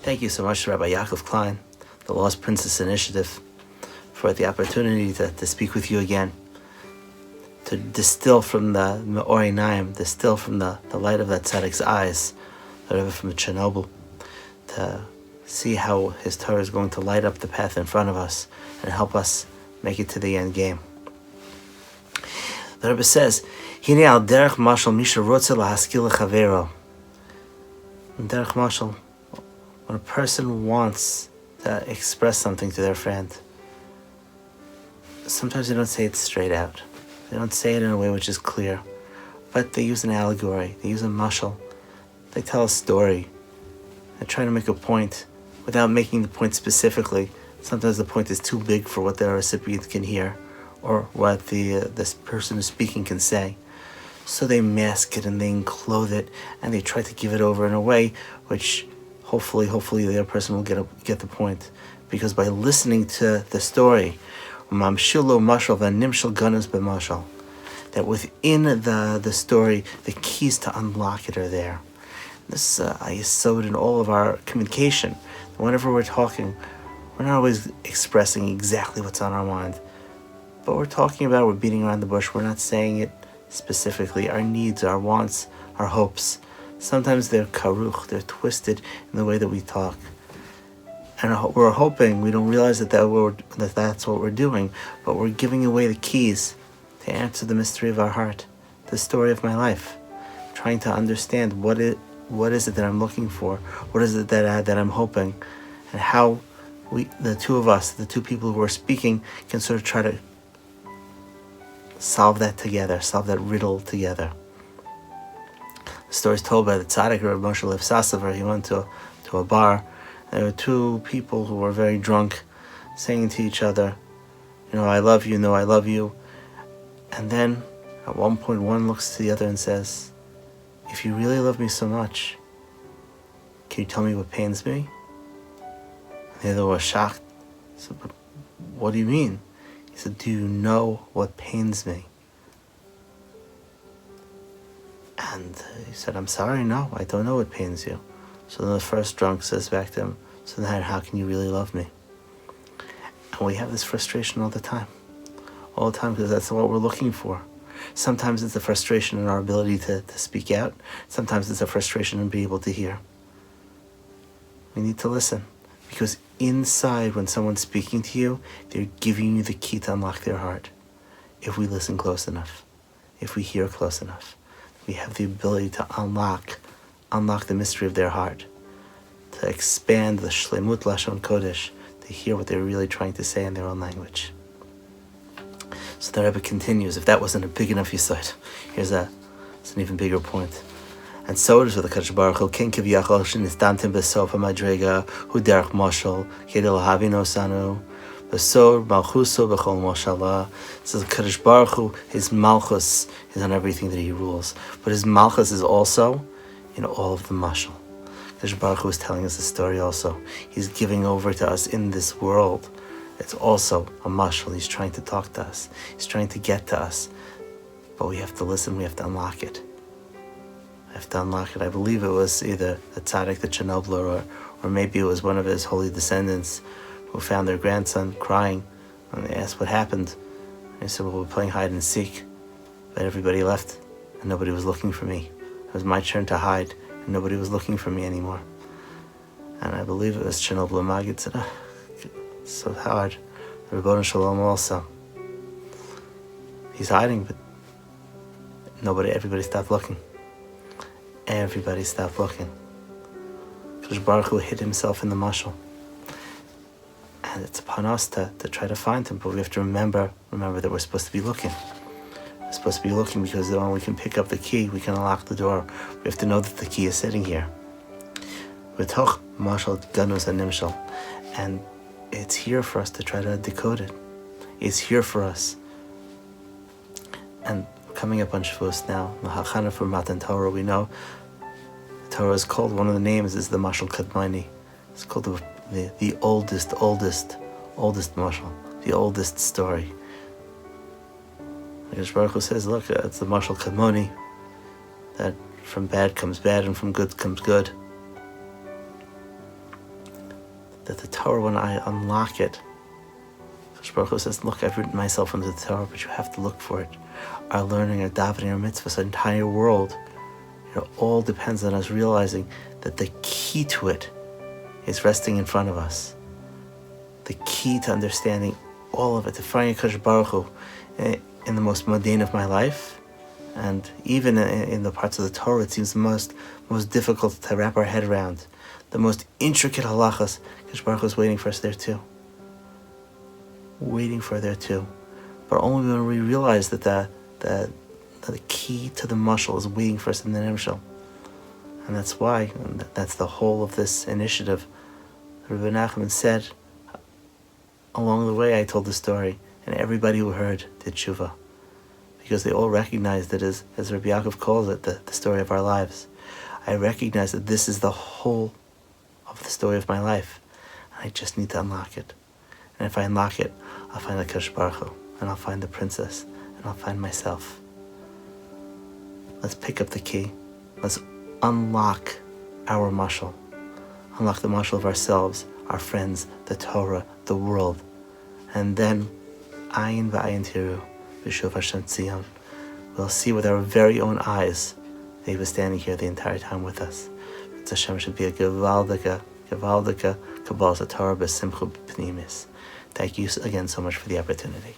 Thank you so much to Rabbi Yaakov Klein, the Lost Princess Initiative, for the opportunity to speak with you again, to distill from the Meor Einayim, distill from the light of that tzaddik's eyes, the Rebbe from Chernobyl, to see how his Torah is going to light up the path in front of us and help us make it to the end game. The Rebbe says, Hine al derech mashal misha rotze lahaskil lechavero. Derech mashal, when a person wants to express something to their friend, sometimes they don't say it straight out. They don't say it in a way which is clear, but they use an allegory, they use a mashal, they tell a story, they try to make a point without making the point specifically. Sometimes the point is too big for what the recipient can hear or what this person who's speaking can say. So they mask it and they enclose it and they try to give it over in a way which hopefully the other person will get the point. Because by listening to the story, that within the story, the keys to unlock it are there. This is a yesod in all of our communication. Whenever we're talking, we're not always expressing exactly what's on our mind, but we're talking about, we're beating around the bush. We're not saying it specifically. Our needs, our wants, our hopes, sometimes they're karuch, they're twisted in the way that we talk. And we're hoping, we don't realize that that's what we're doing, but we're giving away the keys to answer the mystery of our heart, the story of my life, trying to understand what is it that I'm looking for, what is it that I'm hoping, and how the two of us, the two people who are speaking, can sort of try to solve that together, solve that riddle together. The story is told by the tzaddik Rebbe Moshe Lev. He went to a bar. There were two people who were very drunk, saying to each other, I love you, no, I love you. And then, at one point, one looks to the other and says, if you really love me so much, can you tell me what pains me? And the other was shocked. He said, but what do you mean? He said, do you know what pains me? And he said, I'm sorry, no, I don't know what pains you. So then the first drunk says back to him, so then how can you really love me? And we have this frustration all the time, because that's what we're looking for. Sometimes it's a frustration in our ability to speak out. Sometimes it's a frustration in being able to hear. We need to listen, because inside, when someone's speaking to you, they're giving you the key to unlock their heart. If we listen close enough, if we hear close enough, we have the ability to unlock the mystery of their heart, to expand the shlemut lashon kodesh, to hear what they're really trying to say in their own language. So the Rebbe continues, if that wasn't a big enough yesod, it's an even bigger point. And so it is with the Kadosh Baruch Hu, ken kiviyachol shenistantim besof hamadrega hu derech mashal kedel havino sanu besor malchuso bechol moshala. So the Kadosh Baruch Hu, his malchus is on everything that he rules, but his malchus is also in all of the mashal. Kadosh Baruch Hu is telling us a story also. He's giving over to us in this world. It's also a mashal. He's trying to talk to us. He's trying to get to us. But we have to listen. We have to unlock it. I believe it was either the tzaddik, the Chernobyl, or maybe it was one of his holy descendants who found their grandson crying. And they asked what happened. And he said, well, we're playing hide and seek. But everybody left and nobody was looking for me. It was my turn to hide and nobody was looking for me anymore. And I believe it was Chernobyl Magid said, it's so hard. The Rebbe Shalom also. He's hiding, but everybody stopped looking. Everybody stopped looking. Kadosh Baruch Hu hid himself in the mashal. And it's upon us to try to find him, but we have to remember that we're supposed to be looking. We're supposed to be looking because then when we can pick up the key, we can unlock the door. We have to know that the key is sitting here. V'toch mashal ganus animshal. And it's here for us to try to decode it. It's here for us. And coming up on Shavuos now, the Hachana for Matan Torah, we know the Torah is called, one of the names is the Mashal Kadmoni. It's called the oldest mashal, the oldest story. Because Baruch Hu says, look, it's the Mashal Kadmoni, that from bad comes bad and from good comes good. that the Torah, when I unlock it, Baruch Hu says, look, I've written myself into the Torah, but you have to look for it. Our learning, our davening, our mitzvahs, our entire world, it all depends on us realizing that the key to it is resting in front of us. The key to understanding all of it, to finding HaKadosh Baruch Hu in the most mundane of my life, and even in the parts of the Torah, it seems the most difficult to wrap our head around. The most intricate halachas, HaKadosh Baruch Hu is waiting for us there too. Waiting for there too. But only when we realize that the key to the mashal is waiting for us in the nimshal. And that's why, and that's the whole of this initiative. Rebbe Menachem said, along the way I told the story, and everybody who heard did tshuva. Because they all recognized it as Rabbi Yaakov calls it, the story of our lives. I recognize that this is the whole of the story of my life. And I just need to unlock it. And if I unlock it, I'll find the Kedushas Baruch Hu, and I'll find the princess, and I'll find myself. Let's pick up the key. Let's unlock our mashal. Unlock the mashal of ourselves, our friends, the Torah, the world. And then, ayin v'ayin tiru, v'shuv Hashem tzion. We'll see with our very own eyes that He was standing here the entire time with us. Hashem should be a gewaldike kabbalas haTorah b'simcha penimiyus. Thank you again so much for the opportunity.